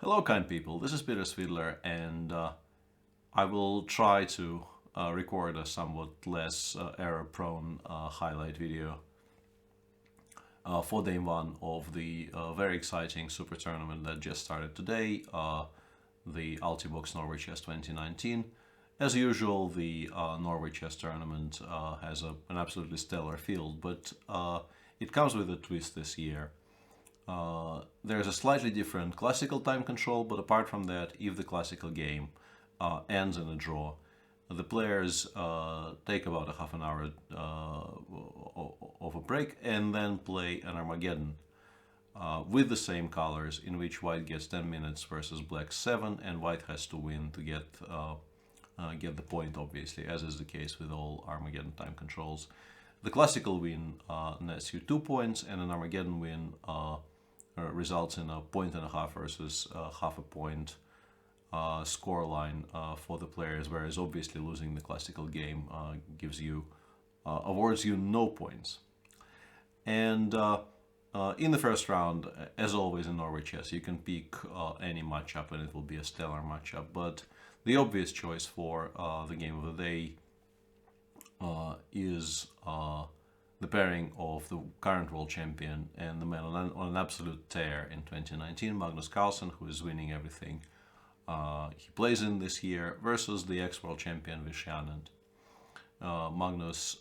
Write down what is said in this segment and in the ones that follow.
Hello, kind people. This is Peter Svidler, and I will try to record a somewhat less error-prone highlight video for day one of the very exciting super tournament that just started today, the Altibox Norway Chess 2019. As usual, the Norway Chess tournament has an absolutely stellar field, but it comes with a twist this year. There's a slightly different classical time control, but apart from that, if the classical game ends in a draw, the players take about a half an hour of a break and then play an Armageddon with the same colors, in which white gets 10 minutes versus black 7, and white has to win to get the point, obviously, as is the case with all Armageddon time controls. The classical win nets you 2 points, and an Armageddon win results in a point and a half versus half a point score line for the players, whereas obviously losing the classical game awards you no points. And in the first round, as always in Norway Chess, you can pick any matchup and it will be a stellar matchup, but the obvious choice for the game of the day is the pairing of the current world champion and the man on an absolute tear in 2019, Magnus Carlsen, who is winning everything he plays in this year, versus the ex-world champion Vishy Anand. Magnus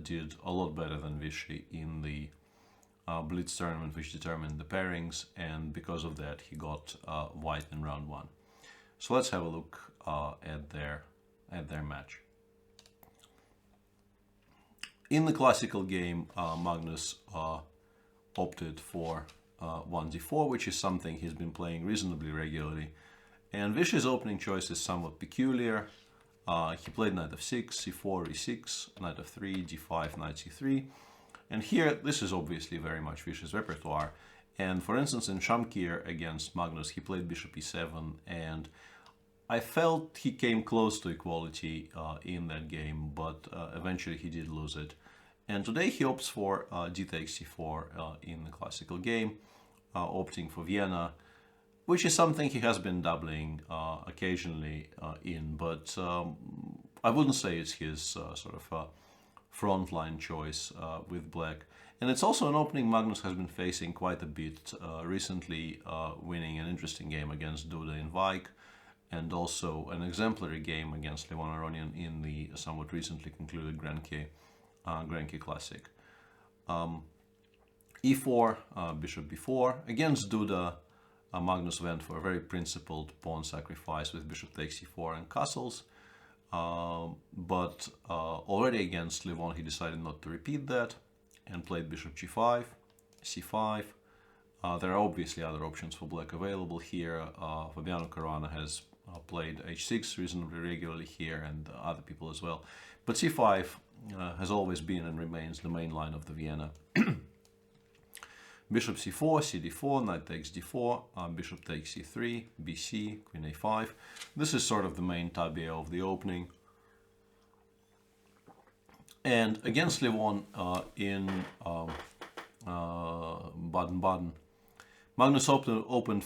did a lot better than Vishy in the Blitz tournament, which determined the pairings, and because of that he got white in round one. So let's have a look at their match. In the classical game, Magnus opted for 1d4, which is something he's been playing reasonably regularly. And Vishy's opening choice is somewhat peculiar. He played knight f6, c4, e6, knight f3, d5, knight c3. And here, this is obviously very much Vishy's repertoire. And for instance, in Shamkir against Magnus, he played bishop e7, and I felt he came close to equality in that game, but eventually he did lose it. And today he opts for d takes c4 in the classical game, opting for Vienna, which is something he has been dabbling occasionally in, but I wouldn't say it's his sort of frontline choice with black. And it's also an opening Magnus has been facing quite a bit recently, winning an interesting game against Duda in Vike, and also an exemplary game against Levon Aronian in the somewhat recently concluded Grand K Classic. E4, bishop b4. Against Duda, Magnus went for a very principled pawn sacrifice with bishop takes e4 and castles. But already against Levon, he decided not to repeat that and played bishop g5, c5. There are obviously other options for black available here. Fabiano Caruana has played h6 reasonably regularly here, and other people as well. But c5 has always been and remains the main line of the Vienna. Bishop c4, cd4, knight takes d4, bishop takes c3, bc, queen a5. This is sort of the main tabia of the opening. And against Levon in Baden-Baden, Magnus opted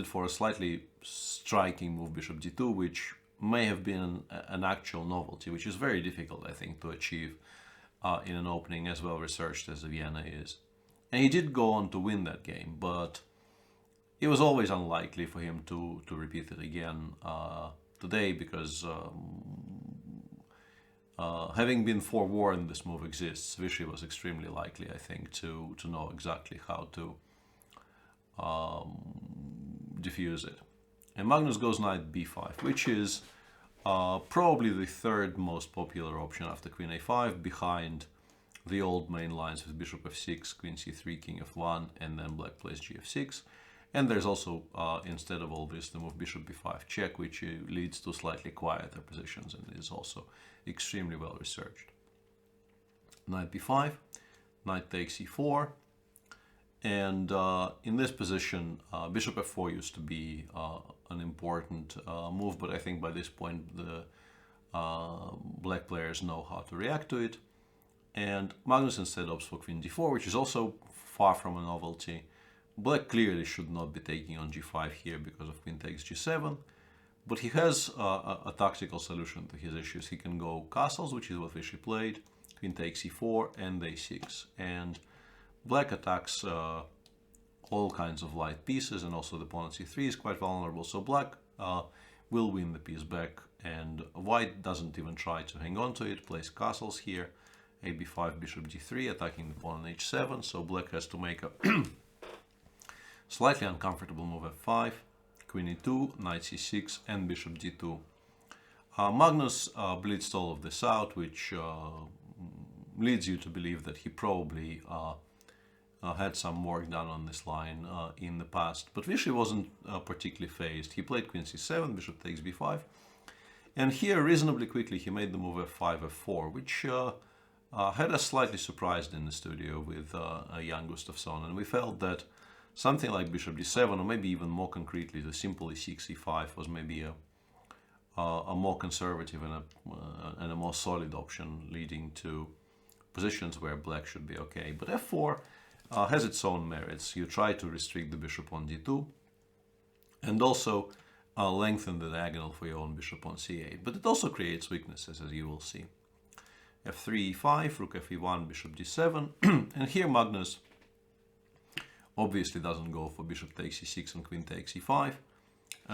for a slightly striking move, bishop d2, which may have been an actual novelty, which is very difficult, I think, to achieve in an opening as well researched as the Vienna is. And he did go on to win that game, but it was always unlikely for him to repeat it again today, because having been forewarned this move exists, Vishy was extremely likely, I think, to know exactly how to diffuse it. And Magnus goes knight b5, which is probably the third most popular option after queen a5, behind the old main lines with bishop f6, queen c3, king f1, and then black plays gf6. And there's also, instead of all this, the move bishop b5 check, which leads to slightly quieter positions and is also extremely well researched. Knight b5, knight takes e4, and in this position, bishop f4 used to be an important move, but I think by this point the black players know how to react to it. And Magnus instead opts for queen d4, which is also far from a novelty, Black clearly should not be taking on g5 here because of queen takes g7, but he has a tactical solution to his issues. He can go castles, which is what Vishy played, queen takes e4 and a6, and black attacks all kinds of light pieces, and also the pawn on c3 is quite vulnerable, so black will win the piece back, and white doesn't even try to hang on to it, plays castles here, a b5, bishop d3, attacking the pawn on h7, so black has to make a slightly uncomfortable move f5, queen e2, knight c6, and bishop d2. Magnus blitzed all of this out, which leads you to believe that he probably had some work done on this line in the past. But Vishy wasn't particularly phased. He played queen c7, bishop takes b5, and here reasonably quickly he made the move f5, f4, which had us slightly surprised in the studio with Jan Gustafsson, and we felt that something like bishop d7, or maybe even more concretely the simple e6, e5 was maybe a more conservative and a more solid option, leading to positions where black should be okay. But f4 has its own merits. You try to restrict the bishop on d2 and also lengthen the diagonal for your own bishop on c8, but it also creates weaknesses, as you will see. f3, e5, rook fe1, bishop d7, and here Magnus obviously doesn't go for bishop takes e6 and queen takes e5,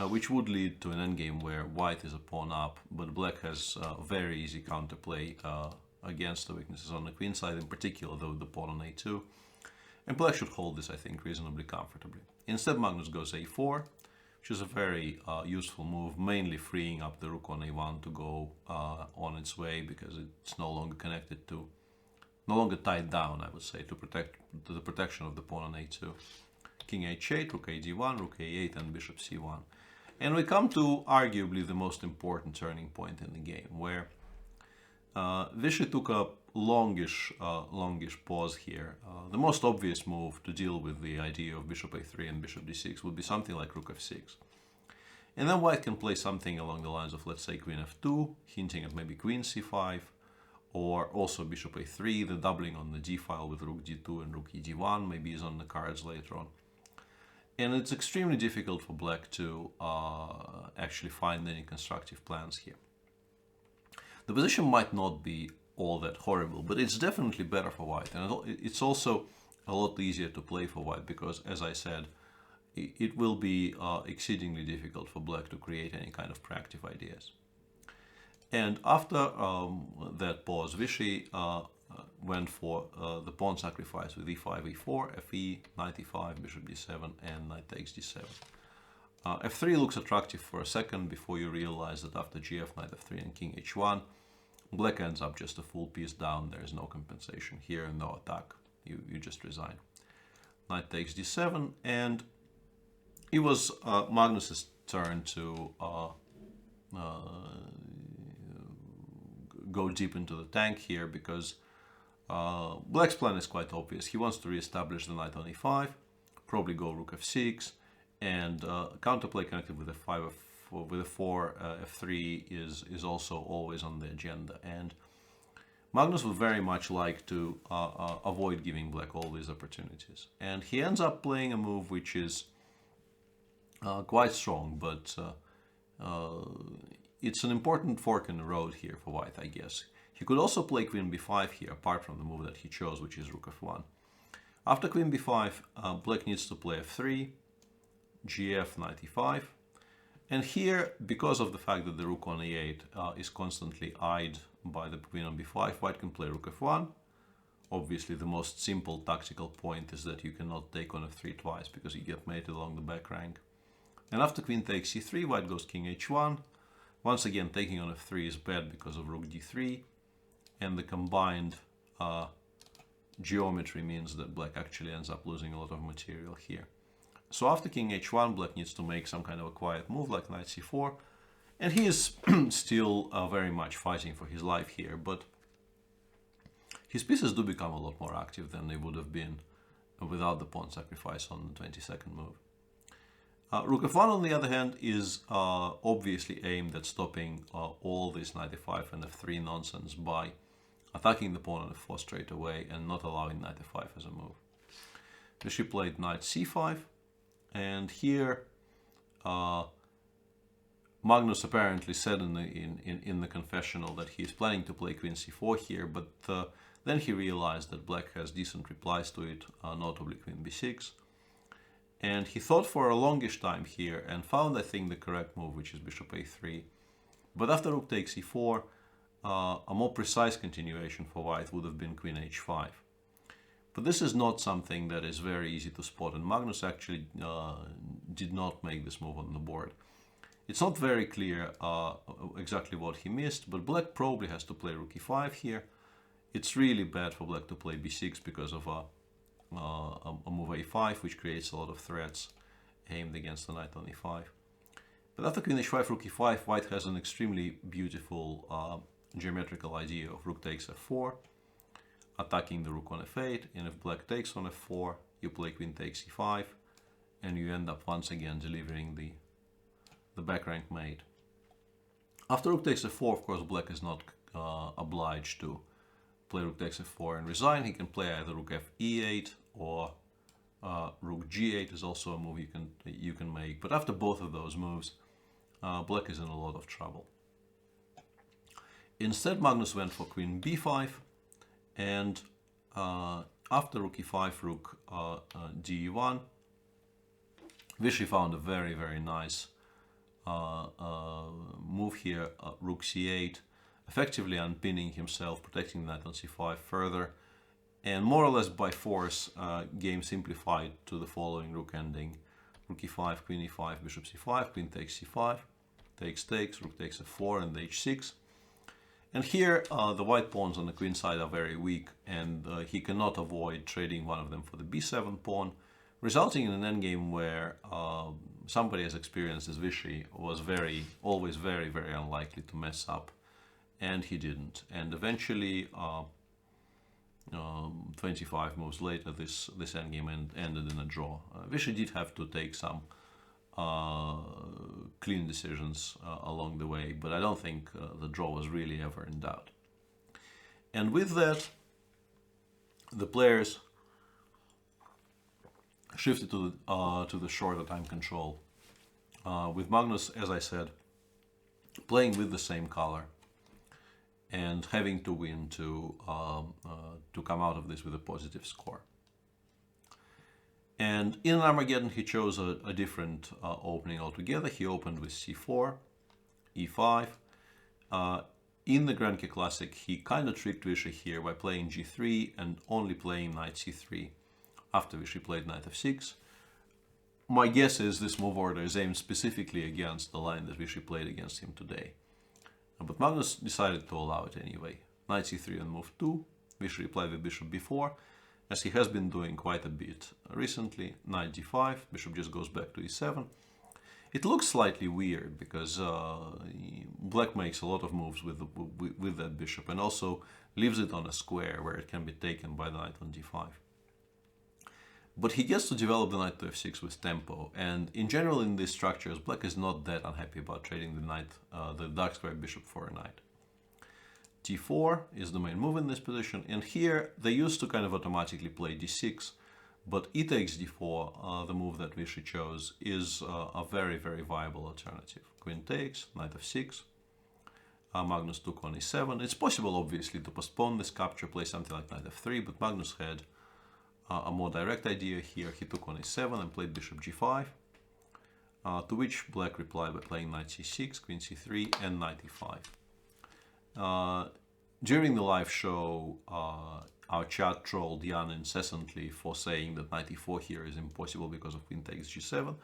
which would lead to an endgame where white is a pawn up, but black has very easy counterplay against the weaknesses on the queen side, in particular though the pawn on a2, and black should hold this, I think, reasonably comfortably. Instead, Magnus goes a4, which is a very useful move, mainly freeing up the rook on a1 to go on its way, because it's no longer connected to, no longer tied down, I would say, to the protection of the pawn on a2. King h8, rook a d1, rook a8, and bishop c1. And we come to arguably the most important turning point in the game, where Vishy took a longish pause here. The most obvious move to deal with the idea of bishop a3 and bishop d6 would be something like rook f6. And then white can play something along the lines of, let's say, queen f2, hinting at maybe queen c5, or also bishop a3, the doubling on the d file with rook d2 and rook e d1 maybe is on the cards later on. And it's extremely difficult for black to actually find any constructive plans here. The position might not be all that horrible, but it's definitely better for white. And it's also a lot easier to play for white because, as I said, it will be exceedingly difficult for black to create any kind of proactive ideas. And after that pause, Vishy went for the pawn sacrifice with e5, e4, fe, knight e5, bishop d7, and knight takes d7. f3 looks attractive for a second before you realize that after gf, knight f3, and king h1, black ends up just a full piece down. There is no compensation here, no attack. You just resign. Knight takes d7, and it was Magnus's turn to go deep into the tank here, because black's plan is quite obvious. He wants to re-establish the knight on e5, probably go rook f6, and counterplay connected with f5, with f4, f3 is also always on the agenda. And Magnus would very much like to avoid giving black all these opportunities. And he ends up playing a move which is quite strong, but it's an important fork in the road here for white, I guess. He could also play queen b5 here, apart from the move that he chose, which is rook f1. After queen b5, black needs to play f3, gf, knight e5. And here, because of the fact that the rook on e8 is constantly eyed by the queen on b5, white can play rook f1. Obviously, the most simple tactical point is that you cannot take on f3 twice, because you get mated along the back rank. And after queen takes c3, white goes king h1. Once again, taking on f3 is bad because of rook d3, and the combined geometry means that black actually ends up losing a lot of material here. So after king h1, black needs to make some kind of a quiet move like knight c4, and he is still very much fighting for his life here, but his pieces do become a lot more active than they would have been without the pawn sacrifice on the 22nd move. Rook f1, on the other hand, is obviously aimed at stopping all this knight f5 and f3 nonsense by attacking the pawn on f4 straight away and not allowing knight f5 as a move. Vishy played knight c5, and here Magnus apparently said in the confessional that he is planning to play queen c4 here, but then he realized that black has decent replies to it, notably queen b6. And he thought for a longish time here and found, I think, the correct move, which is bishop a3. But after rook takes e4, a more precise continuation for white would have been queen h5. But this is not something that is very easy to spot, and Magnus actually did not make this move on the board. It's not very clear exactly what he missed, but black probably has to play rook e5 here. It's really bad for black to play b6 because of a move a5, which creates a lot of threats aimed against the knight on e5. But after queen h5, rook e5, white has an extremely beautiful geometrical idea of rook takes f4, attacking the rook on f8, and if black takes on f4, you play queen takes e5, and you end up once again delivering the back rank mate. After rook takes f4, of course, black is not obliged to play rook takes f4 and resign. He can play either rook f e8 or rook g8 is also a move you can make. But after both of those moves, black is in a lot of trouble. Instead, Magnus went for queen b5, and after rook e5, rook d1, Vishy found a very, very nice move here, rook c8, effectively unpinning himself, protecting the knight on c5 further, and more or less by force, game simplified to the following rook ending: rook e5, queen e5, bishop c5, queen takes c5, takes, rook takes f4, and h6. And here the white pawns on the queen side are very weak, and he cannot avoid trading one of them for the b7 pawn, resulting in an endgame where somebody as experienced as Vishy was always very, very unlikely to mess up, and he didn't. And eventually, 25 moves later, this endgame ended in a draw. Vishy did have to take some clean decisions along the way, but I don't think the draw was really ever in doubt. And with that, the players shifted to the shorter time control, with Magnus, as I said, playing with the same color and having to win to come out of this with a positive score. And in Armageddon, he chose a different opening altogether. He opened with c4, e5. In the Grand K Classic, he kind of tricked Vishy here by playing g3 and only playing knight c3 after Vishy played knight f6. My guess is this move order is aimed specifically against the line that Vishy played against him today. But Magnus decided to allow it anyway. Knight c3 on move 2. Vishy replied with bishop b4, as he has been doing quite a bit recently. Knight d5, bishop just goes back to e7. It looks slightly weird because black makes a lot of moves with that bishop and also leaves it on a square where it can be taken by the knight on d5. But he gets to develop the knight to f6 with tempo, and in general in these structures, black is not that unhappy about trading the dark square bishop for a knight. d4 is the main move in this position, and here they used to kind of automatically play d6, but e takes d4, the move that Vishy chose, is a very, very viable alternative. Queen takes, knight f6, Magnus took on e7. It's possible, obviously, to postpone this capture, play something like knight f3, but Magnus had a more direct idea here. He took on e7 and played bishop g5, to which black replied by playing knight c6, queen c3, and knight e5. During the live show, our chat trolled Jan incessantly for saying that knight e4 here is impossible because of queen takes g7.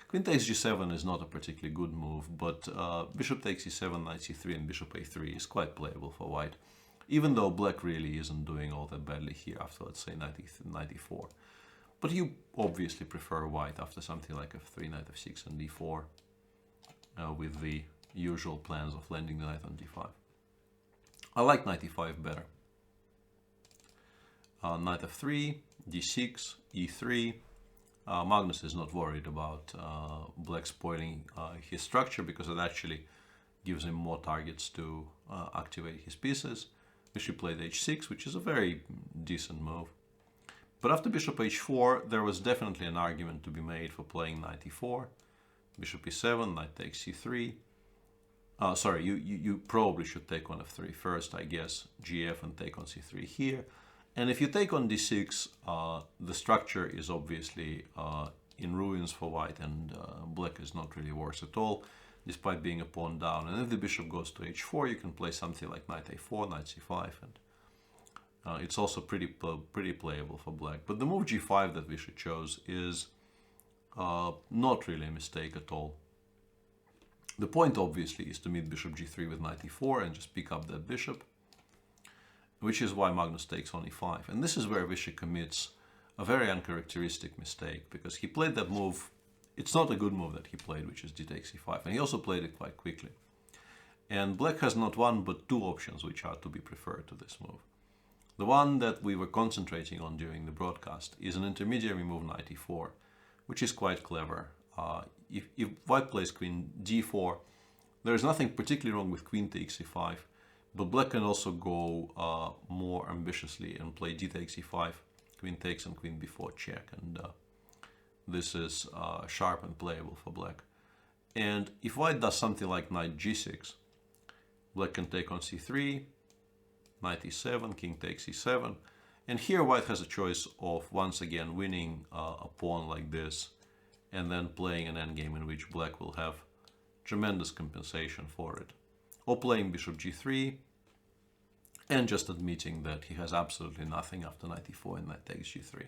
Queen takes g7 is not a particularly good move, but bishop takes e7, knight c3, and bishop a3 is quite playable for white, even though black really isn't doing all that badly here after, let's say, knight e4. But you obviously prefer white after something like f3, knight f6, and d4, with the usual plans of landing the knight on d5. I like knight e5 better. Knight f3, d6, e3. Magnus is not worried about black spoiling his structure because it actually gives him more targets to activate his pieces. Vishy played h6, which is a very decent move. But after bishop h4, there was definitely an argument to be made for playing knight e4, bishop e7, knight takes c3. Sorry, you probably should take on f3 first, I guess, gf and take on c3 here. And if you take on d6, the structure is obviously in ruins for white, and black is not really worse at all, despite being a pawn down. And if the bishop goes to h4, you can play something like knight a4, knight c5, and it's also pretty playable for black. But the move g5 that Vishy chose is not really a mistake at all. The point obviously is to meet bishop g3 with knight e4 and just pick up that bishop, which is why Magnus takes on e5. And this is where Vishy commits a very uncharacteristic mistake, because he played that move. It's not a good move that he played, which is d takes e5, and he also played it quite quickly. And black has not one but two options which are to be preferred to this move. The one that we were concentrating on during the broadcast is an intermediary move knight e4, which is quite clever. If white plays queen d4, there is nothing particularly wrong with queen takes e5, but black can also go more ambitiously and play d takes e5, queen takes and queen b4 check, and this is sharp and playable for black. And if white does something like knight g6, black can take on c3, knight e7, king takes e7, and here white has a choice of once again winning a pawn like this, and then playing an endgame in which black will have tremendous compensation for it, or playing bishop g3 and just admitting that he has absolutely nothing after knight e4 and knight takes g3.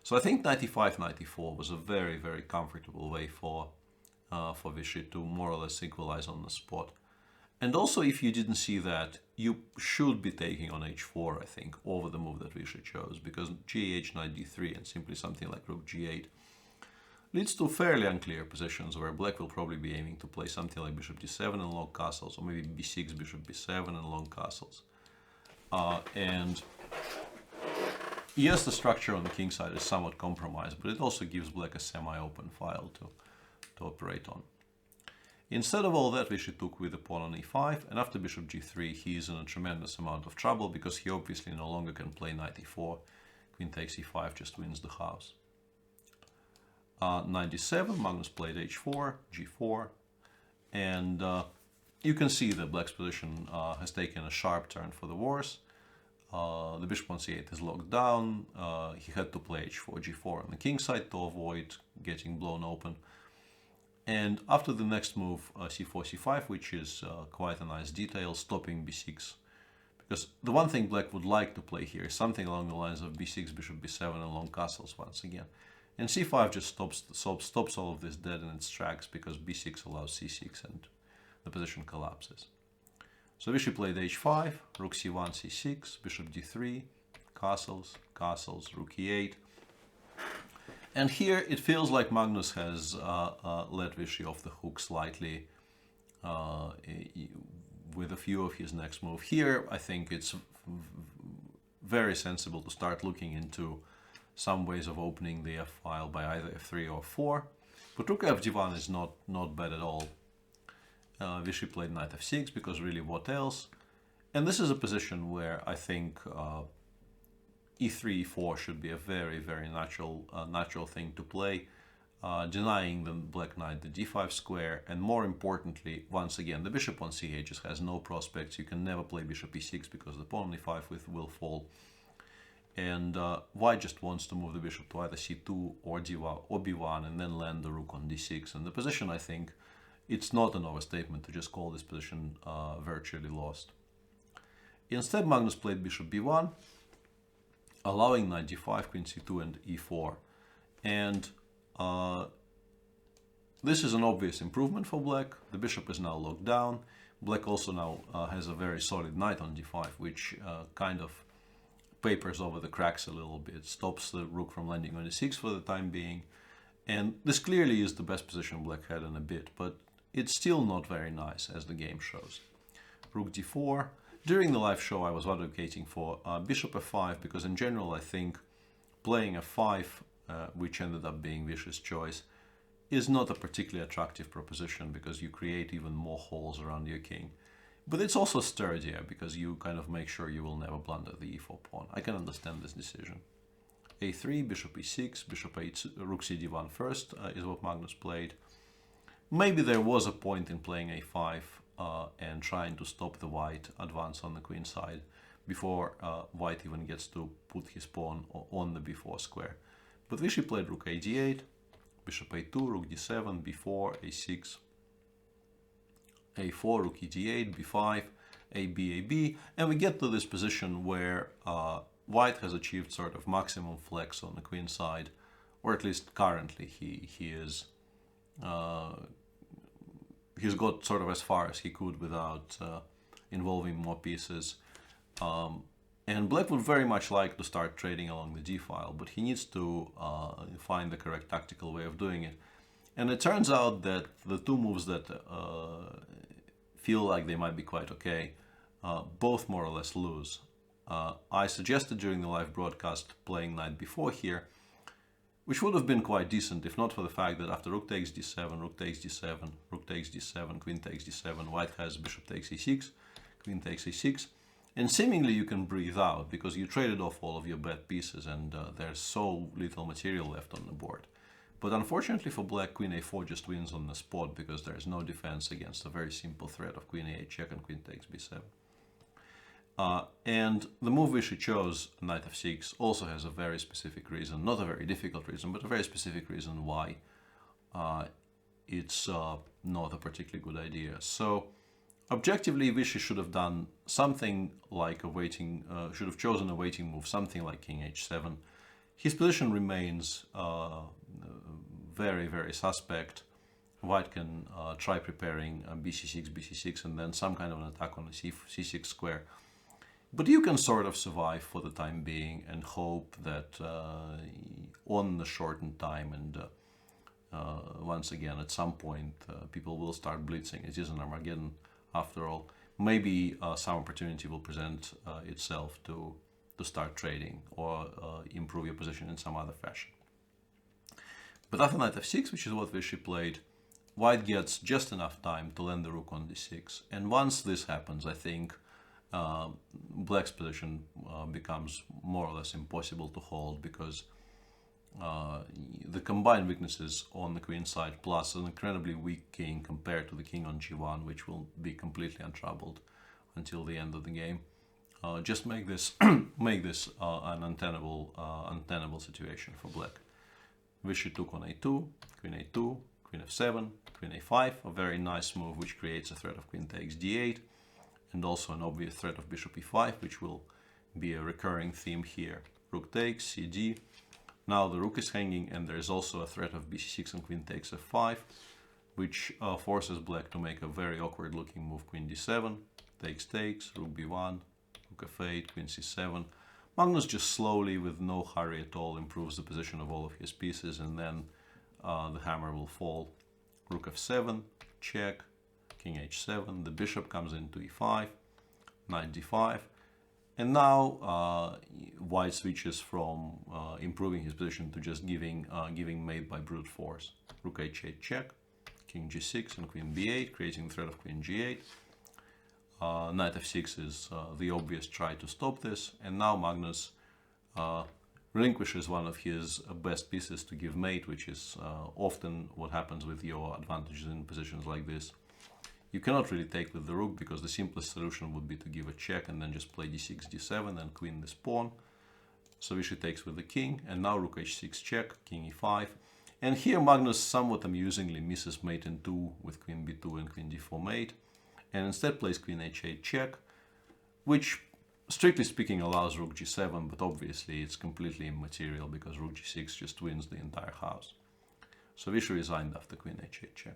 So I think knight e5, knight e4 was a very, very comfortable way for Vishy to more or less equalize on the spot. And also, if you didn't see that, you should be taking on h4, I think, over the move that Vishy chose, because gh, knight d3, and simply something like rook g8 leads to fairly unclear positions where black will probably be aiming to play something like bishop d7 and long castles, or maybe b6, bishop b7 and long castles. And yes, the structure on the king side is somewhat compromised, but it also gives black a semi-open file to operate on. Instead of all that, Vishy took with the pawn on e5, and after bishop g3 he is in a tremendous amount of trouble, because he obviously no longer can play knight e4, queen takes e5 just wins the house. Knight d7, Magnus played h4, g4, and you can see that black's position has taken a sharp turn for the worse. The bishop on c8 is locked down. He had to play h4, g4 on the king side to avoid getting blown open. And after the next move, c4, c5, which is quite a nice detail, stopping b6. Because the one thing black would like to play here is something along the lines of b6, bishop b7, and long castles once again. And c5 just stops all of this dead in its tracks, because b6 allows c6 and the position collapses. So Vishy played h5, rook c1, c6, bishop d3, castles, castles, rook e8. And here it feels like Magnus has let Vishy off the hook slightly with a few of his next move. Here I think it's very sensible to start looking into some ways of opening the f-file by either f3 or 4. But rook fd1 is not bad at all. Vishy played knight f6 because really what else? And this is a position where I think e3, e4 should be a very, very natural thing to play, denying the black knight the d5 square, and more importantly, once again, the bishop on c8 just has no prospects. You can never play bishop e6 because the pawn on e5 will fall. And white just wants to move the bishop to either c2 or d1 or b1 and then land the rook on d6. And the position, I think, it's not an overstatement to just call this position virtually lost. Instead, Magnus played bishop b1, allowing knight d5, queen c2, and e4. And this is an obvious improvement for black. The bishop is now locked down. Black also now has a very solid knight on d5, which kind of papers over the cracks a little bit, stops the rook from landing on e6 for the time being. And this clearly is the best position black had in a bit, but it's still not very nice, as the game shows. Rook d4. During the live show, I was advocating for bishop f5, because in general I think playing f5, which ended up being Vishy's choice, is not a particularly attractive proposition, because you create even more holes around your king. But it's also sturdier, because you kind of make sure you will never blunder the e4 pawn. I can understand this decision. a3, bishop e6, bishop a2, rook cd1 first is what Magnus played. Maybe there was a point in playing a5 and trying to stop the white advance on the queen side before white even gets to put his pawn on the b4 square. But Vishy played rook a d8, bishop a2, rook d7, b4, a6, a4, rook e d8, b5, ab, and we get to this position where white has achieved sort of maximum flex on the queen side, or at least currently he's got sort of as far as he could without involving more pieces. And black would very much like to start trading along the d-file, but he needs to find the correct tactical way of doing it. And it turns out that the two moves that feel like they might be quite okay, both more or less lose. I suggested during the live broadcast playing knight b4 here, which would have been quite decent if not for the fact that after rook takes d7, rook takes d7, rook takes d7, queen takes d7, white has bishop takes e6, queen takes a6, and seemingly you can breathe out because you traded off all of your bad pieces and there's so little material left on the board. But unfortunately for black, queen a4 just wins on the spot because there is no defense against a very simple threat of queen a8 check and queen takes b7. And the move Vishy chose, knight f6, also has a very specific reason, not a very difficult reason, but a very specific reason why it's not a particularly good idea. So objectively, Vishy should have done something like a waiting, should have chosen a waiting move, something like king h7. His position remains very, very suspect. White can try preparing bc6, bc6, and then some kind of an attack on the c6 square. But you can sort of survive for the time being and hope that on the shortened time and once again at some point people will start blitzing. It is an Armageddon after all. Maybe some opportunity will present itself to start trading or improve your position in some other fashion. But after knight f6, which is what Vishy played, white gets just enough time to land the rook on d6. And once this happens, I think black's position becomes more or less impossible to hold because the combined weaknesses on the queen side plus an incredibly weak king compared to the king on g1, which will be completely untroubled until the end of the game, just make this make this an untenable situation for black. Vishy took on a2, queen f7, queen a5, a very nice move which creates a threat of queen takes d8 and also an obvious threat of bishop e5, which will be a recurring theme here. Rook takes, cd. Now the rook is hanging and there is also a threat of bc6 and queen takes f5, which forces black to make a very awkward looking move, queen d7, takes, rook b1, rook f8, queen c7. Magnus just slowly, with no hurry at all, improves the position of all of his pieces, and then the hammer will fall. Rook f7, check, king h7, the bishop comes into e5, knight d5, and now white switches from improving his position to just giving mate by brute force. Rook h8 check, king g6 and queen b8, creating the threat of queen g8. Knight f6 is the obvious try to stop this, and now Magnus relinquishes one of his best pieces to give mate, which is often what happens with your advantages in positions like this. You cannot really take with the rook because the simplest solution would be to give a check and then just play d6, d7 and queen this pawn. So Vishy takes with the king, and now rook h6 check, king e5. And here Magnus somewhat amusingly misses mate in 2 with queen b2 and queen d4 mate, and instead plays queen h8 check, which strictly speaking allows rook g7, but obviously it's completely immaterial because rook g6 just wins the entire house. So Vishy resigned after queen h8 check.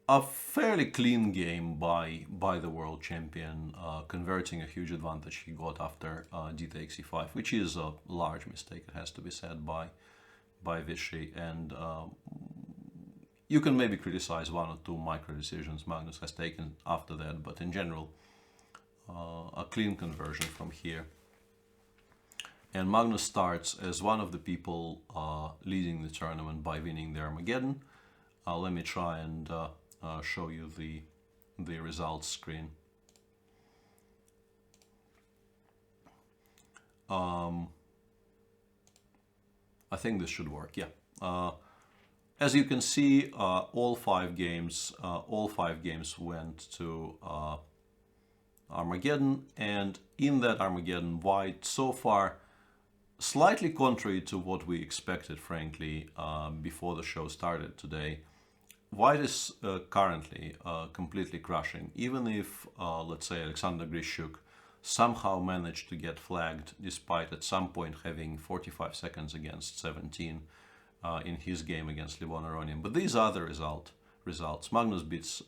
A fairly clean game by the world champion, converting a huge advantage he got after d takes e5, which is a large mistake, it has to be said, by Vishy. And you can maybe criticize one or two micro decisions Magnus has taken after that, but in general, a clean conversion from here. And Magnus starts as one of the people leading the tournament by winning the Armageddon. Let me try and show you the results screen. I think this should work, yeah. As you can see, all five games went to Armageddon, and in that Armageddon, White so far, slightly contrary to what we expected, frankly, before the show started today, White is currently completely crushing. Even if, let's say, Alexander Grishuk somehow managed to get flagged, despite at some point having 45 seconds against 17 in his game against Levon Aronian. But these are the results. Magnus beats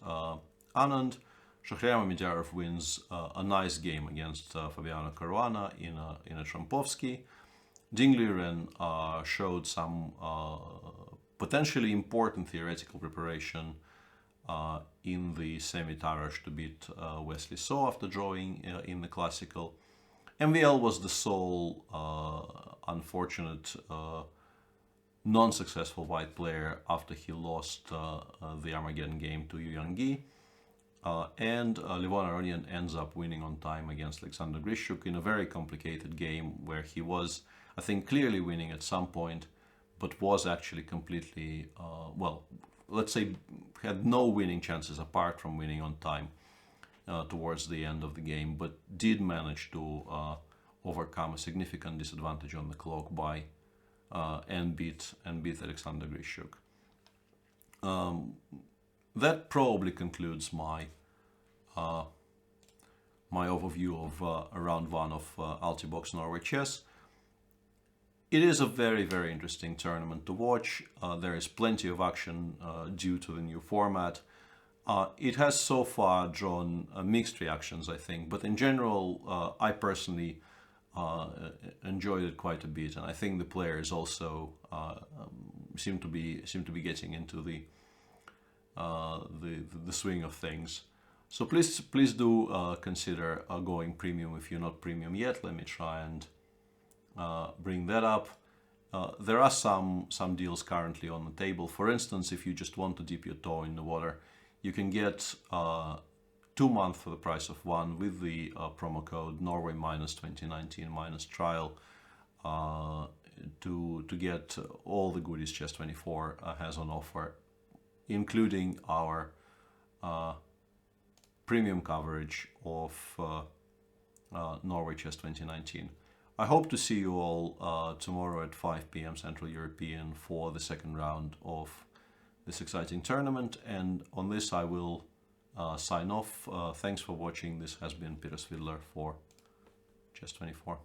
Anand. Shahryar Mamedyarov wins a nice game against Fabiano Caruana in a Trampovsky. Ding Liren showed some potentially important theoretical preparation in the semi-Tarrasch to beat Wesley So after drawing in the classical. MVL was the sole unfortunate non-successful White player after he lost the Armageddon game to Yu Yanggi. And Levon Aronian ends up winning on time against Alexander Grishuk in a very complicated game where he was, I think, clearly winning at some point, but was actually completely, well, let's say, had no winning chances apart from winning on time towards the end of the game, but did manage to overcome a significant disadvantage on the clock by and beat Alexander Grishuk. That probably concludes my my overview of round one of Altibox Norway Chess. It is a very, very interesting tournament to watch. There is plenty of action due to the new format. It has so far drawn mixed reactions, I think, but in general, I personally enjoyed it quite a bit, and I think the players also seem to be getting into the swing of things. So please do consider going premium if you're not premium yet. Let me try and bring that up. There are some deals currently on the table. For instance, if you just want to dip your toe in the water, you can get 2 months for the price of 1 with the promo code Norway -2019 -trial to get all the goodies Chess24 has on offer, including our premium coverage of Norway Chess 2019. I hope to see you all tomorrow at 5 p.m. Central European for the second round of this exciting tournament. And on this, I will sign off. Thanks for watching. This has been Peter Svidler for Chess24.